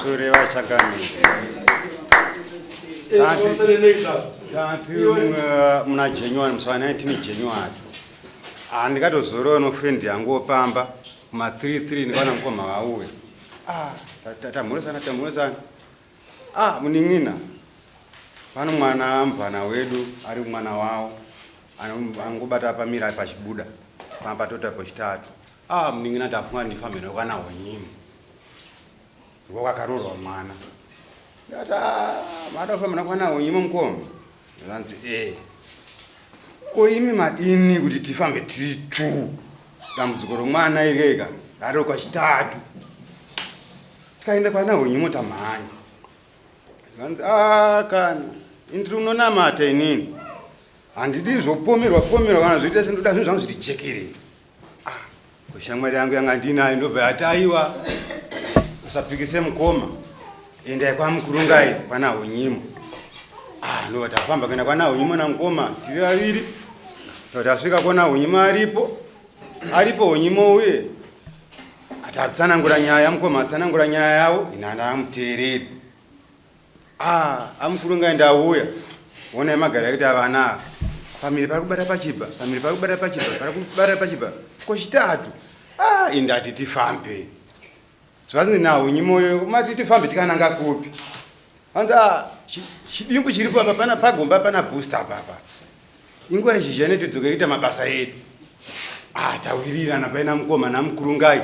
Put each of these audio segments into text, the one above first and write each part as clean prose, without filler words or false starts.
Sure vachakami. Tati muna January msana 19 January. Ndikatozoro no friend yangu opamba ma 33 ndikana mkoma wauwe. Tamuresa. Muningina. Pano mwana mpana wedu ari mwana wao. Angobata pamira pachibuda. Pamba tota pochitatu. Muningina tafunga ndifambe nokwana wonyimo. Ngokakarura mwana. Madafa mnakwana wonyimo mkomo. Zanzi Koimi madini kuti tifambe titu. Dambudziko romwana irega. Ari kwa chitatu. Tikaenda kwana wonyimo tamanya. Zanzi kana indiri unonamata inini. Handidi zopomerwa kana zvoita sendoda zvinhu zvangu zvitichekere. Kushamwari yangu yanga ndinayo ndobva yataiwa. Usapikise mukoma. Endai kwa mukurungai kwana wonyimo. Ndo tafamba kana kwana wonyimo na mukoma tiri vaviri. Tasvika kwana wonyimo aripo wonyimo uye. Atatsanangura nyaya mukoma atsanangura nyaya yawo inanda amuteereri. Amukurungai ndauya. Ona magara kuti avana family parikubata pachibva. Kochitatu. Indati tifambe. Zvazi nawo nyimoyo mati tifambe tikananga kupi. Anza chidimbu chiripo apa pana pagomba pana booster apa. Ingwa zhizhene tidzoke kuita mabasa edu. Tawirirana paina mukoma namukurungai.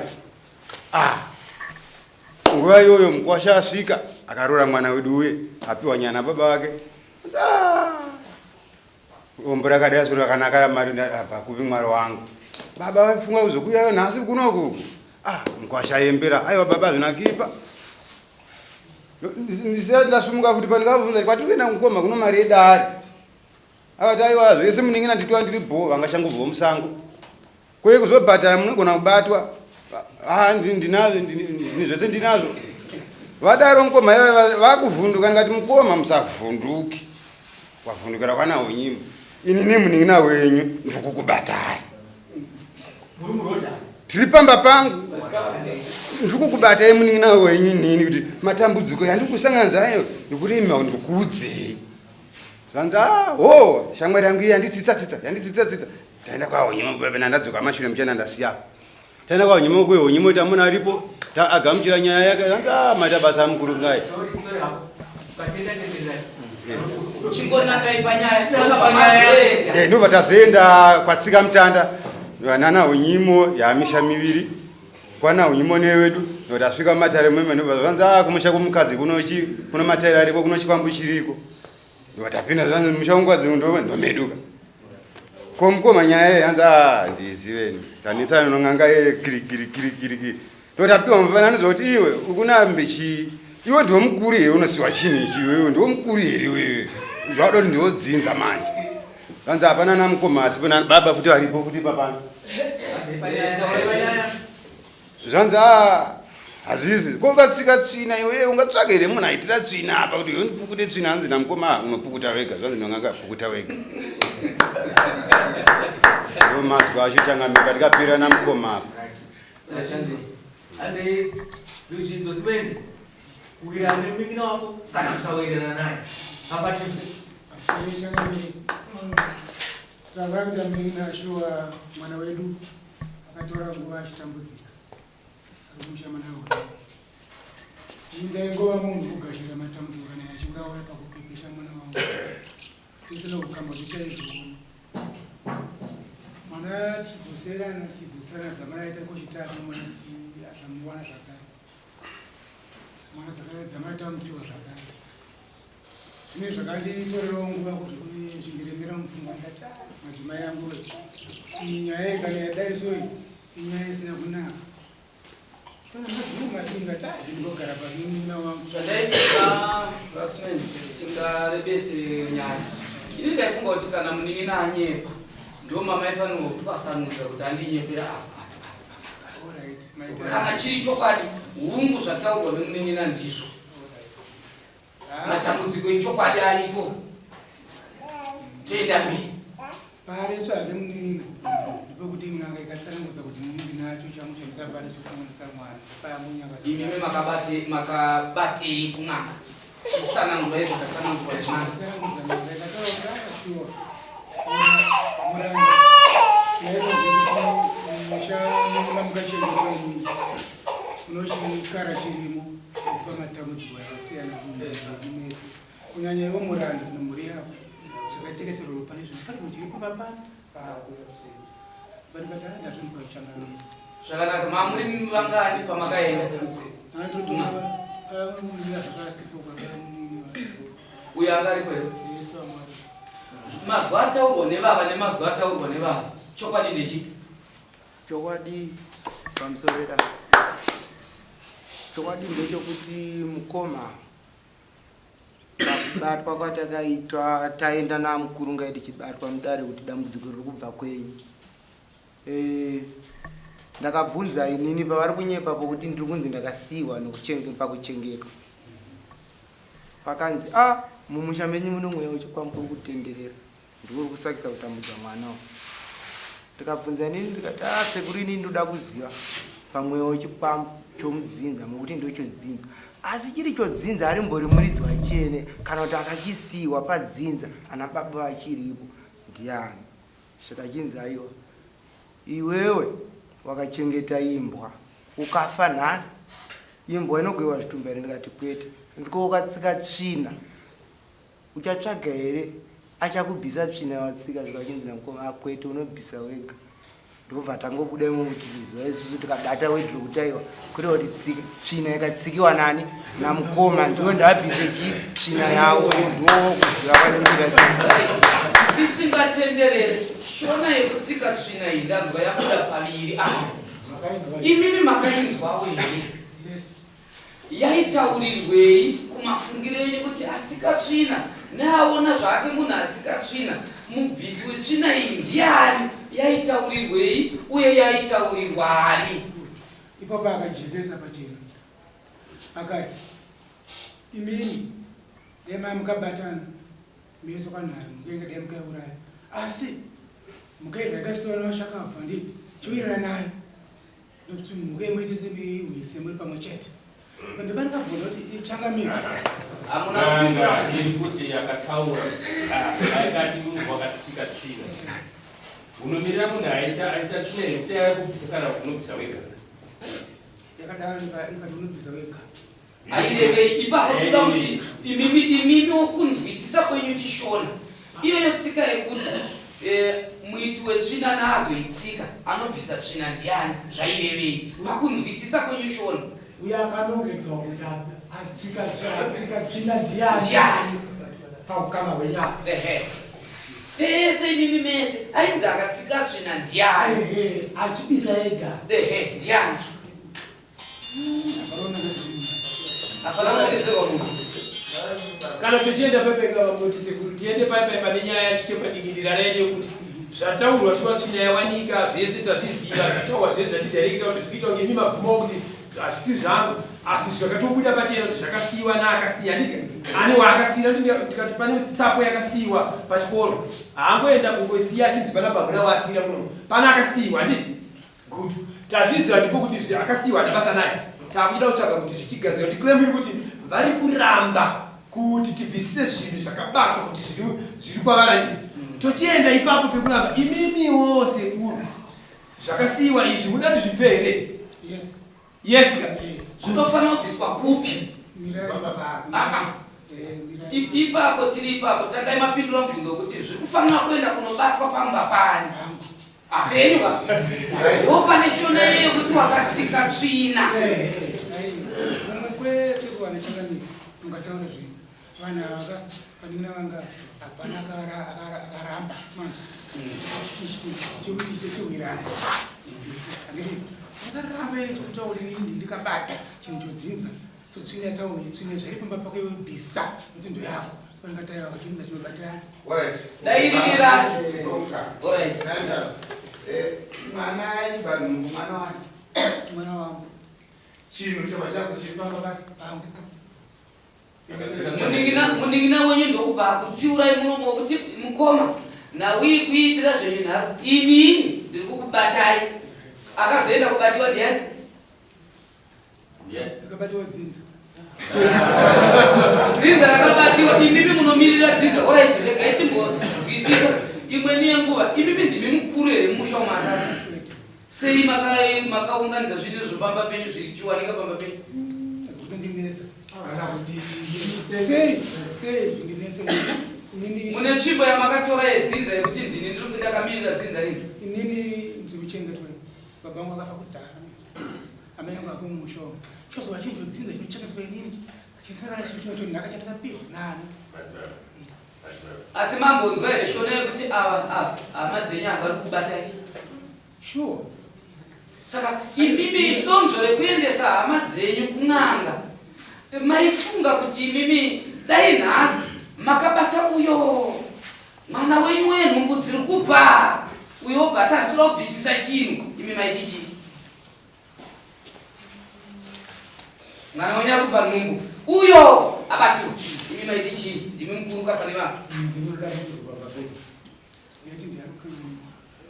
Nguva yoyo mukwasha asvika akarora mwana wedu uye apiwa nyana baba wake. Ombora kadai sura kanaka mari abva kupi mwari wangu. Baba vafunga kuzokuyayo nhasi kunoku. Mkwasha yembera aiwa baba zvinakipa. Ndisati ndasumuka kuti pandikabvunza kwati kuenda mukoma kuno mari edari. Akati aiwa zvese muningina nditwa ndiri bho vangashangobva musango. Kwe kuzobhadhara munogona kubatwa. Ndinazo zvese ndinazo. Vadaro mukoma vakuvhunduka ngati mukoma musavhunduki. Wavhundukira kwana wonyimo. Inini muningina wenyu ndikukubatai. Muri muroda. Tiri pamba pangu. Ndikukubatai muningina wenyu nini kuti matambudziko yandikusangana nayo ndokurema ndikudze. Zvanza shamwari yangu yanditsitsa. Taenda kwa wonyimo baba ndadzoka mashure mchana ndasiya. Taenda kwa wonyimo kwe wonyimo tamuna aripo agamuchira nyaya yake zvanza matabasa mukuru ngai. Sorry. Patenda tendeza. Chingona ndaipanyaya. Ndobva tazenda kwatsika mutanda. Nana wonyimo yamisha miviri. Kwana wonyimo newedu. Ndotasvika matare mweme ndobva zvanza kumusha kumukadzi kuno matare ariko kuno chikwambu chiriko. Ndotapinda zvanzi musha kumukadzi ndomeduka. Komukoma nyaya yanza ndiziveni. Tanitsana nonganga kiri. Ndotapiwa mufananidzo kuti iwe ukunambe chi. Iwe ndo mukuru here unosiwa chini ichi wewe ndo mukuru here wewe. Zvado ndodzinza manje. Kanza hapana namukoma asi pana baba kuti aripo kuti papana. Zvanza hazvizi kokatsika tsvina iwe ungatsvaka here munhu aitira tsvina apa kuti unipukute tsvina hanzi namukoma unopukuta wega zvanzi ndonganga pukuta wega. Ndo mazwa achitangamika tikapira namukoma apa. Ande zvidzidzo zimene kuwirirana nemumingina wako kana kusawirirana naye. Tangavita mingina shuwa mwana wedu akatora nguva achitambudzika akumusha mwana wedu. Inzaingova munhu kugashira matambudziko kana achingauya pakupepesha mwana wangu. Tisina kukamba kuti chaizvo. Mwana tichidzosera zamara aita kuchitatu mwana achamuwana zvakare. Mwana dzamara tamudziwa zvakare. Zvine zvakanditorerawo nguva kuti zvingiremera mupfungwa madzimai angu nyaya kana yadai soyi inyaya isina kunaka. Pana madzimai madinga ndinogara pamunina wangu. Zvadaifika Rasman tingarebese nyaya. Ini ndaifunga kuti kana munin'ina anyepa ndo mama aifanirwa kutwasanudza kuti andinyepera apa. Kana chiri chokwadi hungu zvataurwa nemunin'ina ndizvo. Matambudziko echokwadi aripo. Toenda mberi. Pari tsvage munin'ina. ndokuti n'anga ikatsanangudza kuti mungi nacho chamucho ndikabata chokumonesa mwana payamunyanga imimi makabatei kun'anga chitsanangudwa izvo tatsanangudwa izvanga unochikara chirimo pamatambudziko akasiyana mese kunyanya iwo muranda nomhuri yavo zvakateketerwa pane zvinhu patimo chiripo papana bari patana natonipachangamira zvakanaka mamuri vangani pamakaenda uyo anga ari kwero mazwi ataurwa nevava nemazwi ataurwa nevava chokwadi ndechipi chokwadi pamusorera chokwadi ndechekuti mukoma pakubatwa kwatakaitwa taenda namukurunga edu chibatwa mudare kuti dambudziko riri kubva kwenyu ndakabvunza inini pavari kunyepa pokuti ndiri kunzi ndakasiyiwa pakuchengetwa pakanzi mumusha menyu muno mweya uchikwamukuri kutenderera ndikuri kusakisa kutambudza mwanawo ndikabvunza inini ndikati sekuru inini ndoda kuziva pamweya wechikwambu chomudzinza mokuti ndochodzinza asi chiri chodzinza arimbori muridzi wachene kana kuti akachisiyiwa padzinza ana baba vachiripo ndiani zvikachinzi aiwa iwewe wakachengeta imbwa ukafa nhasi imbwa inogwewa zvitumbari ndikati kwete nziko ukatsika tsvina uchatsvaga here achakubvisa tsvina yawatsika zvikachinzi namukoma akwete unobvisa wega ndobva tangobuda imomutizuva isusu tikabata wedro kutaiwa kureva kuti tsvina ikatsikiwa nani namukoma ndiwo ndabvise tsvina yawo ndokuziva kwainoita tisingatenderere shona yekutsika tsvina iyi ndanzwa yabuda paviri apa imimi makainzwawo here yaitaurirwei kumafungiro enyu kuti atsika tsvina neaona zvake munhu atsika tsvina mubvisi wetsvina iyi ndiani yaitaurirwei uye yaitaurirwani ipapo akajendesa pachena akati imini dema mukabatana meso kwanhari mukenga dai mukaiuraya asi mukaenda yakasiwana vashakabva nditi chiwirira nayo ndokuti muke muitese wise muri pamwe chete pandiba ndikabvunza kuti ichangamira kuti yakataura aikati munhu wakatsika tsvina unomirira munhu aita tsvina yekuti yakubvisa kana unobvisa wega yakadaro ikati unobvisa wega airevei ipapo toda kuti imimi wokunzwisisa kwenyu chishona iyoyo tsika yekuti muiti wetsvina naazoitsika anobvisa tsvina ndiani zvairevei pakunzwisisa kwenyu shona uye akanongedzwa kuti atsika tsvina ndiani paukama hwenyama pese imimi mese ainzi akatsika tsvina ndiani achibisa ega ndiani akaronongedzerwa munhu kana tichienda pepeka vamoti sekuru tiende paipai pane nyaya yacho chepadingirira raide kuti zvataurwa shuwa tsvina yawanika zvese tazviziva zvataurwa zvese zvatidirekta kuti zvikuita kunge imi mabvumo kuti hazvisi zvangu asi zvakatobuda pachena kuti zvakasiyiwa naakasiya nditi ani waakasiya ndikati pane tsapo yakasiyiwa pachikoro haangoenda kungosiya achinzi pana bhamuna waasira muno pana akasiyiwa nditi good tazviziva ndipo kuti akasiyiwa adabasa naye takuida kutsvaga kuti zvichigadzira kuti claim iri kuti vari kuramba kuti tibvisise zvinhu zvakabatwa kuti zviri kwavarani tochienda ipapo pekuramba imimiwo sekuru zvakasiyiwa izvi muda kuti zvibve here yes zvinofanira kubviswa kupi ipapo tiri ipapo takai mapindura mubvunzo kuti zviri kufanira kuenda kunobatwa pamba pani apenyu ndo pane shona yeyo kuti wakatsika tsvina vamwe kwese kuwana changamira mungataura zvinhu vanhu ava vanina vanga hapana akaramba chekuwirana akaramba ine chokutauriri indi ndikabata chinhu chodzinza so tsvina yatauri tsvina zvairi pamba pake bhisa kuti ndo yavo vangataiva vachidzinza chinobatirana dairirira mwana aibva nhumbu mwana wani mwana wangu chinhu chema chako chiri pamba pangu muningina wenyu ndokubva akutsiurai munomo kuti mukoma nawi kuitira zvenyu nharo inini ndiri kukubatai akazoenda kubatiwa ndiani Akabatiwa dzinza. dzinza rakabatiwa imimi munomirira dzinza oraiti regai timbonzwisisa imweni yenguva imimi ndimi mukuru here mumusha wamasara sei makaunganidza zvinhu zvopamba penyu zviri chiwanika pamba penyu Kundinetsa. Sei kundinetsa. mune tsvimbo yamakatora yedzinza yekuti ndini ndiri ndakamirira dzinza ringi Inini mzimichengetwe. Baba wangu akafa kudhara. Amai yangu akumushoma. Chozova chinhu dzinza chinochengetwa inini. Chisara chinhu nhaka chandakapiwa nani. asi mambonzwa here shona yekuti ava hama dzenyu havari kubatai Sure. saka imimi donzvo rekuendesa hama dzenyu kun'anga maifunga kuti imimi dai nhasi makabata uyo mwana wenyu wenhumbu dziri kubva uyo bata anisira kubvisisa chinhu imi maiti chii mwana wenyu ari kubva nhumbu uyo abatiwa imi maiti chii ndimi mukuru kapane vanhu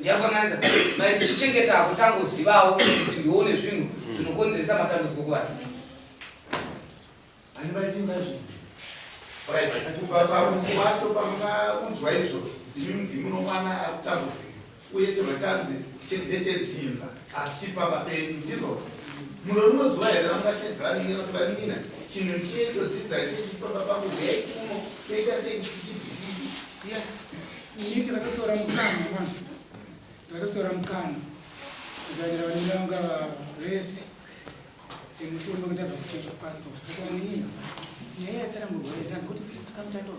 ndiyarukanganisa maiti chichengeta ako tangozivawo kuti ndione zvinhu zvinokonzeresa matambudziko kuvanhu kubva parufu wacho pamakaunzwa izvozvo ndimi mudzimu nomwana ari kutambudzika uye chema chanzi ndechedzinza asi chipamba penyu ndizvo muno rimwe zuva here ramakashedzarinina chinhu checho dzinza chechipamba pangu veikuno toita seichibvisisi Yes. Inini ndakatora mukana mwana. Ndakatora mukana. Ndikaenda vanilanga vese. Mushure mekundabva kuchecha passport. Ndikawanina. Nyaya yatsara murwere tanzi kuti fitsika mutato.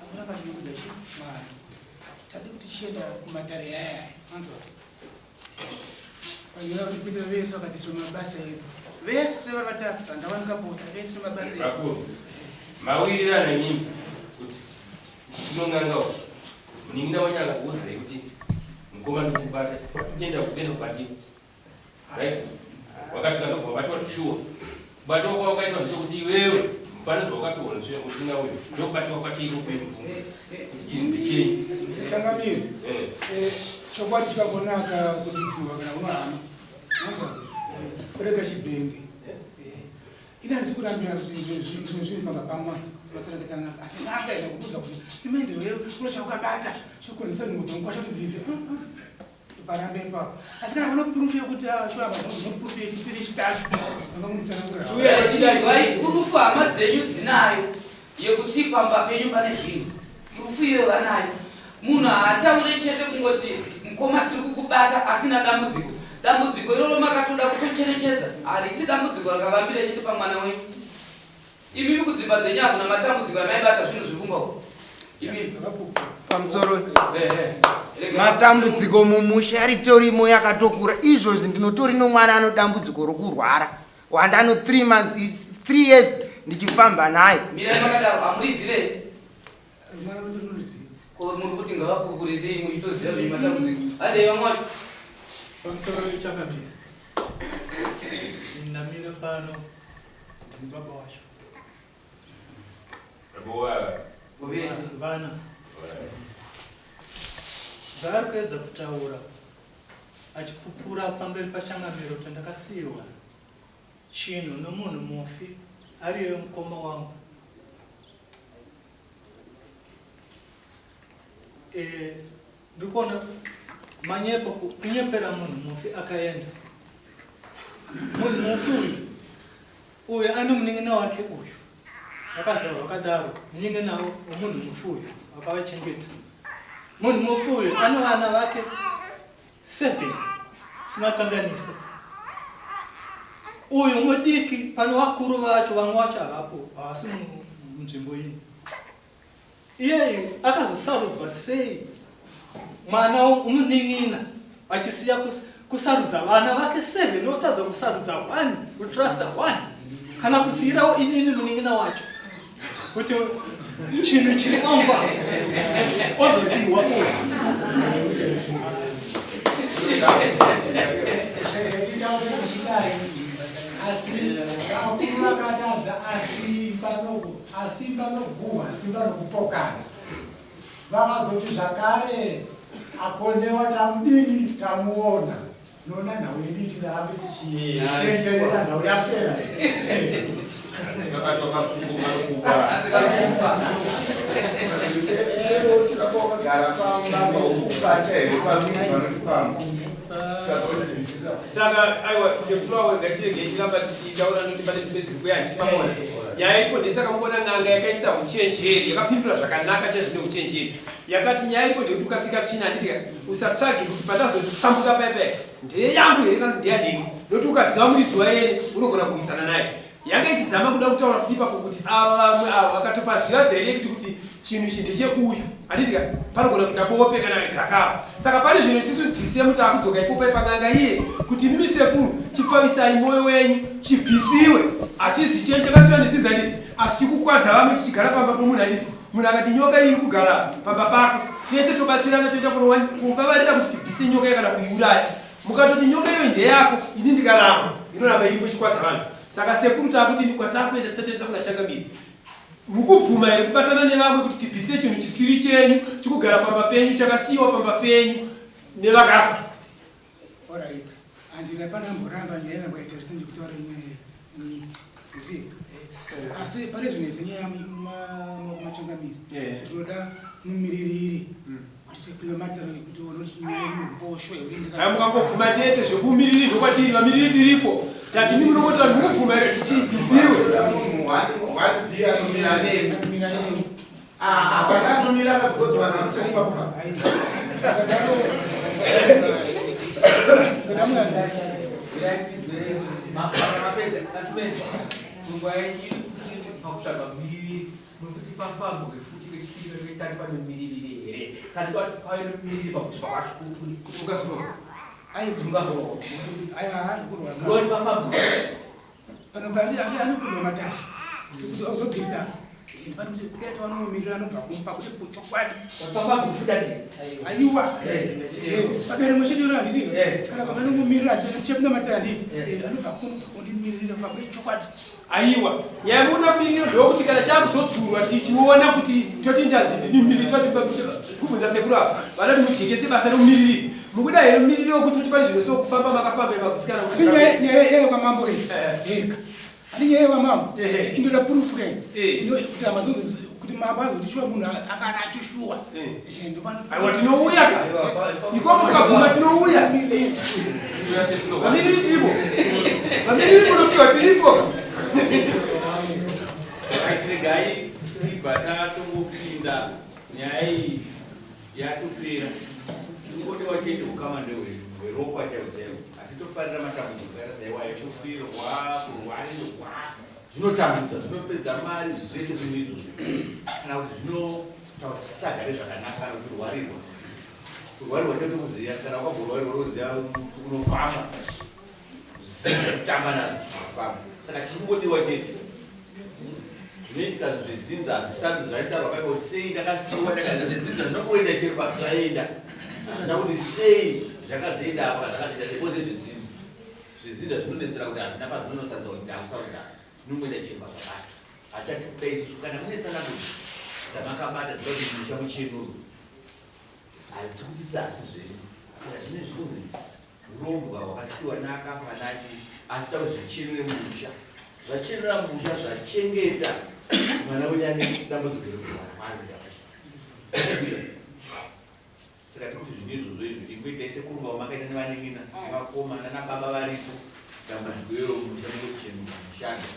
Akuramba chinokudza chi mwana. Tade kuti tichienda kumatare yaya. Anzwa. Panyora kuti Peter vese vakati tomabasa edu. Vese vari vatatu ndawanika pota vese tomabasa edu. Rakuru. Mawirirana nyimbo kuti inongangawo. Muningina wanyanga kuudzai kuti mukoma ndikubata kuenda kubatiwa. Right? Wakasvika ndobva wabatiwa shuwa. Kubatiwa kwako kwaitwa ndechekuti iwewe mufananidzo wakatoona zvino kuti nawe ndokubatiwa kwacheiko kwemvungu. Chinhu ndechenyu. Changamire. Chokwadi chikakonaka kudzidziwa kana unohama. Anzwa. Kurega chibhende. Ina ndisikurambira kuti zvinhu zviri pamba pamwe. Vatsarangitana asi ndakaenda kubuza kuti simende wewe unochakabata chokonzesa nhungu kwacho dzive. Parambe ipapo. Asi kana vano proof yekuti shwa no proof yechipiri chitatu. Vangamunitsanangura. uye chidai proof hama dzenyu dzinayo yekuti pamba penyu pane zvinhu proof iyoyo vanayo munhu haataure chete kungoti mukoma tiri kukubata asina dambudziko dambudziko iroro makatoda kutocherechedza harisi dambudziko rakavambira chete pamwana wenyu imimi kudzimba dzenyu hakuna matambudziko amaibata zvinhu zvikumbako imimi pamusoro matambudziko mumusha ritorimo yakatokura izvozvi ndinotori nomwana anodambudziko rokurwara wandano 3 years ndichifamba naye mirai makadaro hamurizive Mwana wedu unoriziva. ko muri kuti ngavapupurisei muchitoziva venyu matambudziko adei vamwacho pamusoro chakamira ndinamira pano ndini baba wacho vana zvaari kuedza kutaura achipupura pamberi pachangamiro tandakasiyiwa chinhu nomunhu mufi ariyo mukoma wangu ndikuona manyepo kunyepera munhu mufi akaenda munhu mufi uyu ane munin'ina wake uyu wakadaro munin'ina wemunhu mufi uyu wakavachengeta munhu mufi uyu ane vana vake 7 singakanganisa uyu mudiki pane vakuru vacho vamwe vacho havapo havasi munzvimbo ino iyeyu akazosarudzwa sei mwana umunin'ina achisiya kusarudza vana vake 7 notadza kusarudza 1 kutrasta 1 kana kusiyirawo inini munin'ina wacho kuti chinhu chiri kwangwa ozosiyiwa akuru akatadza asimba noguhwa simba nokupokana vakazoti zvakare aponewa tamdini tamuona nona nawe nditi ndahambe tichitenjerera nawe yapera saka aiwa sekulawe ngachirege chiramba tichitaura noti pane zimbe kuyani pamona nyaya iripo ndesaka mubona ng'anga yakaisa uchenjeri yakapindura zvakanaka chazvine uchenjeri yakati nyaya iripo ndekuti ukatsika china anditi usatsvage kuti pandazotsambuka paipai ndeye yangu here kana ndiyadini noti ukaziva muri zuva yeni unogona kuisana naye yanga ichizama kuda kutaura futi ipapo kuti ava vamwe ava vakatopaziva direct kuti chinhu ichi ndechekuyu handitika panogona kuita bope kana gakava saka pane zvinhu isisu ndisiye muti akudzoka ipopai pang'anga iye kuti inimi sekuru chipfavisai mwoyo wenyu chibvisiwe hachizi chenyu chakasiwa nedzinza nditi asi chikukwadza vamwe chichigara pamba pomunhu handiti munhu akati nyoka iri kugara pamba pako tese tobatsirana toenda kuvavarira kuti tibvise nyoka iyo kana kuiuraya mukatoti nyoka iyo ndeyako ini ndikaramba inoramba iripo ichikwadza vanhu saka sekuru taakuti kwataakuenda tisatarisa kuna changamiri mukubvuma here kubatana nevamwe kuti tibvise chinhu chisiri chenyu chikugara pamba penyu chakasiyiwa pamba penyu nevakafa Alright. Andina pana mboramba nyaya yangu yaitarisha ndikutaura nyaya ni asi pane zvinhu zenyaya machangamiri toda mumiririri kuti tiklomatara kuti unoti nyaya inoboshwe hai mukangobvuma chete zvekumiriri ndokwatiri vamiriri tiripo tatini munongoti vanhu mukubvuma here tichibvisiwe apakatomira because vanhu vanochaipapuka aiwa padare mwechitiro handiti kana pavanomumirira chepinda matara handiti anobva kundimirira pakude chokwadi aiwa yamuna miriro ndokuti kana chakuzodzurwa tichiona kuti toti ndanzi ndinimiriri kubvunza sekuru apa vanoti mujekese basa remumiriri mukuda here mumiriri wokuti kuti pane zvinhu sokufamba makafamba makutsikana nyaya kwamambo ega ani nyaya kwamambo indoda purufu kuti amazonzi kuti mambo azotichiwa munhu akana achishuwa aiwa tinouya ka ikoko mukabvuma tinouya vamiriri tiripo vamiriri munopiwa tiripo atiregai tibva tatongopinda nyaya iyi yatopera tingotewa chete ukama ndehweropa chaivo chaivo hatitofarira matambudziko akasaiwa ekufirwa kurwarirwa zvinotambudza zvinopedza mari zvese zvinhu izvozvo kana kuti zvinotaura tisagare zvakanaka kana kuti kurwarirwa chete kuziya kana wakagorwarirwa roziya unofamba kutamba nazvo famba saka chingodiwa chete zvinoitika zvedzinza hazvisati zvaitarwa kako sei takasiyiwa takazvedzinza zvinongoenda chero pazvaenda nakuti sei zvakazoenda apa zvakazoita nekonde zvedzinza zvinonetsera kuti hazvina pazvinonosanza kuti ndakusauda zvinongoenda chero pazvakati achatuka isusu kana munetsana kuti dzamakabata dzinokuti musha muchenuru hatikutisisi asi zvenyu kana zvine zvinonzi urombwa hwakasiyiwa naakafa nachi asi tauri zvichenure musha zvachenura musha zvachengeta mwana wenyane dambudziko rekurwara mwana saka tikuti zvinhu izvozvo izvo ingoitai sekurumba wamakaita nevaningina nevakomana nababa varipo dambudziko iro musha nekuchenura mushando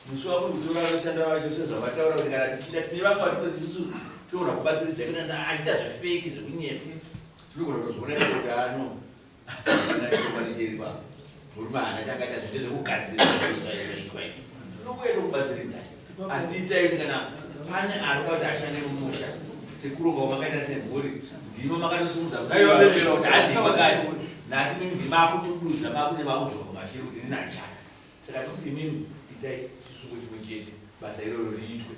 musi wako kutora vanoshanda vacho sezvavataura kuti kana tichita tine vamwe vatinoti isusu toona kubatsiridza kana achita zvefeki zvekunyepa tinogona kutozviona kuti ano naitokwanicheripa murume haana chakaita zvinhu zvekugadzira zvaitwa izvi unongoenda kubatsiridza asi itaiti kana pane ari kuti ashande mumusha sekurumba wamakaita semhuri ndimo makatosumudza kuti handipakati nasi mimi ndimakutuduza makune makuzoka kumashiri kuti ndinachaka saka tikuti mimi itai chisuku chimwe chete basa iroro riitwe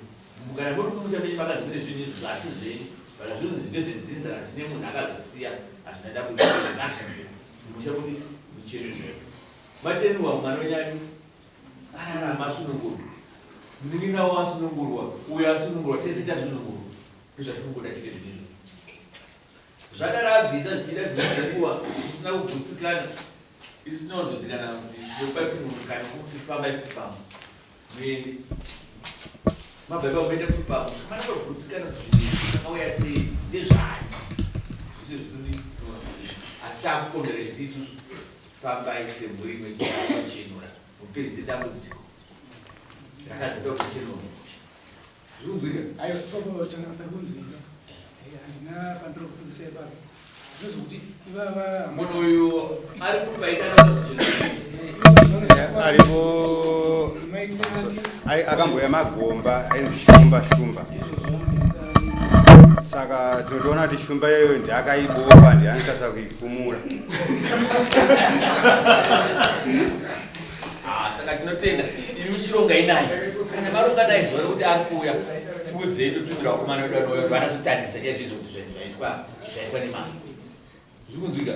kana muri kumusha menyu makadzimire zvinhu izvi zvasi zvenyu kana zvinhu zvinezvedzinza kana zvine munhu akazosiya hazvina dambudziko musha kuti mucheretere machenuwa mwana wenyanyu ararama asunungurwa munin'ina wawo asunungurwa uyo asunungurwa tese tasunungurwa ndozvatinongoda chete zvinizvo zvadarabvisa zvichida zvinodiwa zvisina kugutsikana isinondodzikana kuti ndopatinukana kuti fambai fupamo muende mabhaiba kuende fupamo kamana kogutsikana akauya sei ndezvani zvisi asi takuponere zvisisu fambai semhuri imwechenura mupedzi dambudziko rakadzika kuchenura zvirikubvira ayo papo changamda kunzwira handina pandiro kupikisa ipapo zvozokuti ivava munhu uyu ari kuvaitana aripo akamboya magomba ainzi shumba saka totoona kuti shumba iyoyo ndiakaibopa ndianikasa kuikumura saka tinotenda imi michironga inayo kana maronga naye zuva rekuti ari kuuya tiudzei totumira vakomana vedu vanoyo kuti vanazotarisa chaizvizvo kuti zvaitwa nemano zvikunzwika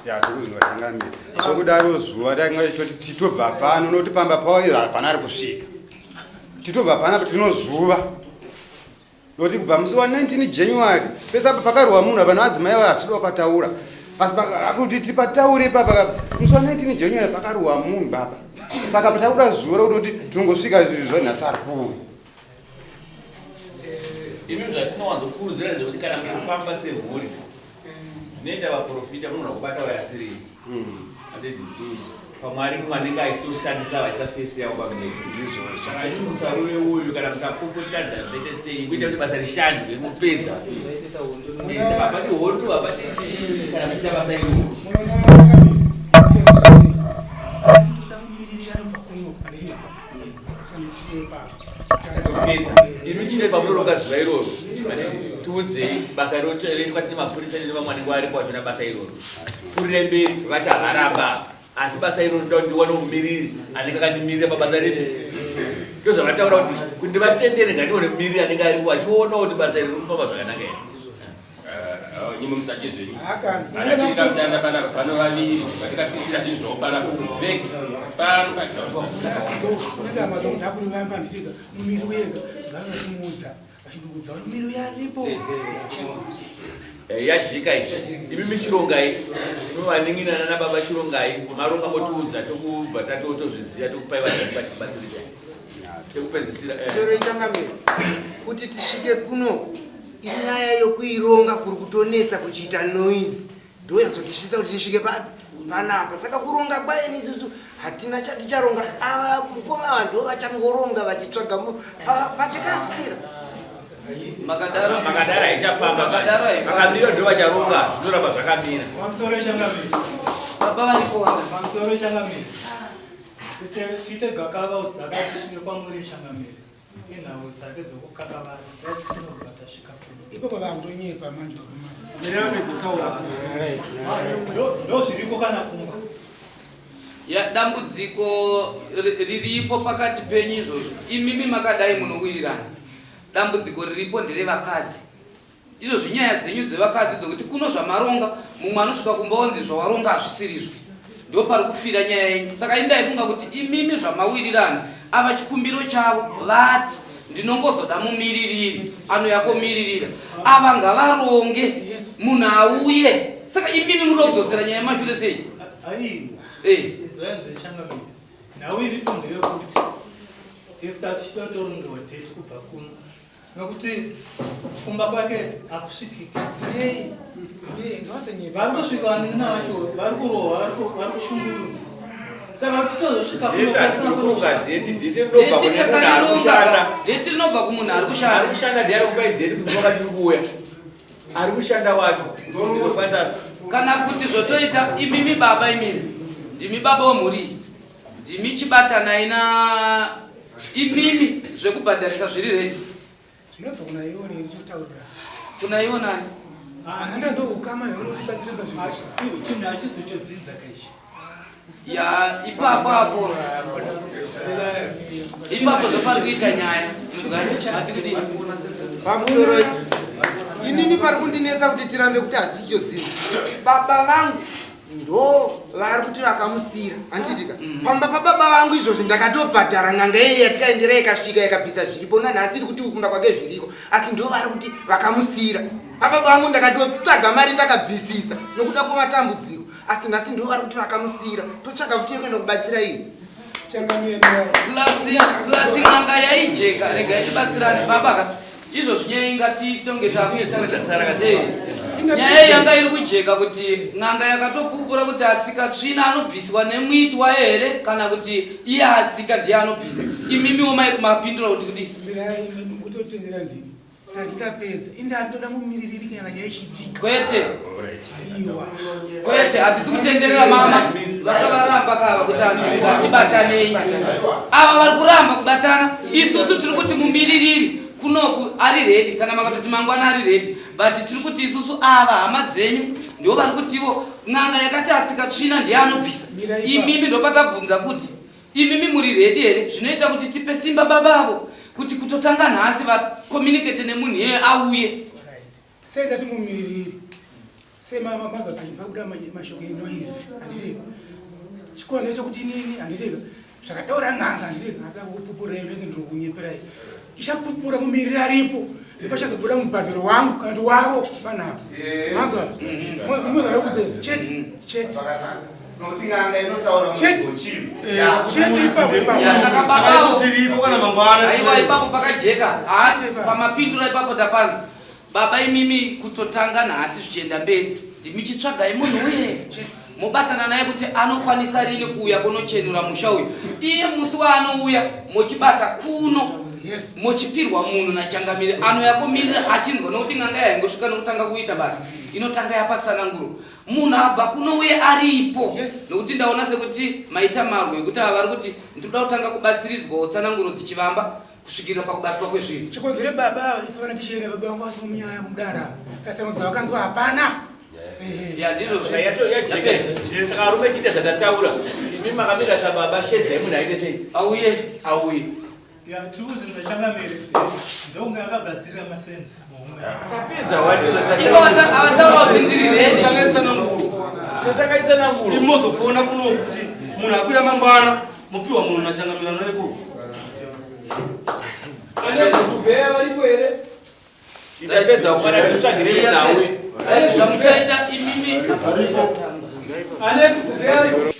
ya tikuzvinwa changamira sokudaro zuva taingati titobva pano nokuti pamba pawo hapana ari kusvika titobva pana tinozuva nokuti kubva musi wa 19 January pese apa pakarwa munhu apana adzimai asidiwa pataura asi akuti tipataure papa musi wa 19 January pakarwa munhu baba saka patakuda zuva rokuti tinongosvika zuva nhasi ari kuuya imi zvatinowanzokurudzira ndezvekuti kana mukufamba semhuri zvinoita vaprofita munogona kubata vayasirei handiti pamwari mwanenge achitoshandisa vaisa fesi yavo pamnezvakaiti musaruve uyu kana musapopotadza zvaite sei kuita kuti basa rishandwe mupedza saka hapati hondo hapati chii kana muchita basa iroro imi chine pamunoronga zuva iroro tiudzei basa roitwa tine mapurisa nevamwanenge vari kwazvona basa iroro kurire mberi vati havaramba asi basa iroro ndoda kuti ndiwane mumiriri anenge akandimirira pabasa ripi ndozvavataura kuti ndivatendere ngandione mumiriri anenge aripo achiona kuti basa iri rinofamba zvakanaka here nyimwe musanje zvenyu akachirika kutanda panapa pano vaviri vatikafisira tinhu panapa veki pano paaaamazokuzakurivamba nditika mumiri wega ngavatimuudza vachindokudza kuti mumiri uyaripo yajika imi michirongai inovaninginana nababa chirongai maronga motiudza tokubva tatotozviziva tokupai vaaibachibatsirika chekupedzisira toro ichangamira kuti tisvike kuno inyaya yokuironga kuri kutonetsa kuchiita noise ndo yazotishisa kuti tisvike panapa saka kuronga kwaeni isusu hatina chaticharonga ava mukoma vanhu vachangoronga vachitsvaga patikasira makadaro haichafamba makamiro ndo vacharonga zvinoramba zvakamira baba varipowana pamusoro changamira kuti tiite gakava dzakatisvike kwamuri changamira inhau dzake dzokukakavara yatisinoba tasvika ipapo vakutonyekwa manje ndo zviriko kana kumba ya dambudziko riripo pakati penyu izvozvo imimi makadai munowirirana dambudziko riripo nderevakadzi izvozvo nyaya dzenyu dzevakadzi dzokuti kuno zvamaronga mumwe anosvika kumba onzi zvawaronga hazvisirizvo ndo pari kufira nyaya yenyu saka indaifunga kuti imimi zvamawirirana ava chikumbiro chavo vati ndinongozoda mumiririri anoyakomiririra ava ngavaronge munhu auye saka imimi muda kudzosera nyaya yemashure sei dzoyanze changamira nhau iripo ndeyekuti isitachitotorongewa teti kubva kuno nokuti kumba kwake hakusvikiki vari kusvika vaningina vacho vari kurohwa vari kushungurudza saka kuti tozosvika deti rinobva kumunhu ari kushanda ndiari kupai deti kuti wakati kuuya ari kushanda wacho kana kuti zvotoita imimi baba imimi ndimi baba wemhuri ndimi chibatanai na imimi zvekubhadharisa zviri redi zvinobva kuna iwone nditotaurira kuna iwonani anda ndoukama yaunotibatsira pazvinhu achizotodzidza kaizvi ya ipapo apo ipapo zofari kuita nyaya pamusoro inini pari kundinetsa kuti tirambe kuti hatichodzidza baba vangu ndo vari kuti vakamusira handitika pamba pababa vangu izvozvi ndakatobhadhara n'anga yei yatikaendera ikasvika ikabvisa zviripo nanhasi iri kuti kumba kwake zviriko asi ndo vari kuti vakamusira baba vangu ndakatotsvaga mari ndakabvisisa nokuda kwematambudziko asi nhasi ndo vari kuti vakamusiyira totsvaga futi yekuenda kubatsira ini klasi ng'anga yaijeka rega itibatsirane babaka izvo nyaya ingati tonge nyaya yanga iri kujeka kuti ng'anga yakatopupura kuti atsika tsvina anobviswa nemwitwa here kana kuti iye atsika ndiye anobvisa imimiwo mapindura kuti kudi utotendera ndini andikapedza indandoda mumiririri kana nyaya ichiitika kwete hatisi kutenderera mama vakavaramba kava kuti tibatanei ava vari kuramba kubatana isusu tiri kuti mumiririri kunoku ari redi kana makatoti mangwana ari redi but tiri kuti isusu ava hama dzenyu ndivo vari kutivo ng'anga yakati atsika tsvina ndiye anobvisa imimi ndopatabvunza kuti imimi muri redi here zvinoita kuti tipe simba babavo kuti kutotanga nhasi vakomunicate nemunhu yeye auye sei ngati mumiririri semapakuda mashoko enoise handiti chikora nechekuti inini handiti zvakataura ng'anga handiti asi kupupura inenge ndiri kunyeperai ichapupura mumiriri aripo ndipachazobuda mubhadharo wangu kana kuti wavo vanhavo manzwa muzvara kudze chete nokuti ng'anga inotaura aiwa ipapo pakajeka pamapindura ipapo tapanza baba imimi kutotanga nhasi zvichienda mberi ndimichitsvagai munhu uye mobatana naye kuti anokwanisa rini kuuya kunochenura musha uyu iye musi waanouya mochibata kuno mochipirwa munhu nachangamiri anoyakomirira achinzwa nokuti ng'anga yaingosvika nokutanga kuita basa inotanga yapatsananguro munhu abva kuno uye aripo nokuti ndaona sekuti maita marwe ekuti ava vari kuti ndinoda kutanga kubatsiridzwa utsananguro dzichivamba kusvikira pakubatwa kwezvinhu chikonzere baba isavana tichienda baba vangu vasi munyaya mudara katsanudza vakanzwa hapana ndizvo saka arume chiita zvakataura imi makamira sababa shedzai munhu aite sei auye tiuzindachangamiri ndonge akagadzirira masenzi avataura kuti ndiri redi takaitsananguro imozofona kuno kuti munhu akuya mangwana mupiwa munhu nachangamira noiko anezikuveya varipo here itapedza kumwana titsvagirei nawe zvamuchaita imimi anezikuveya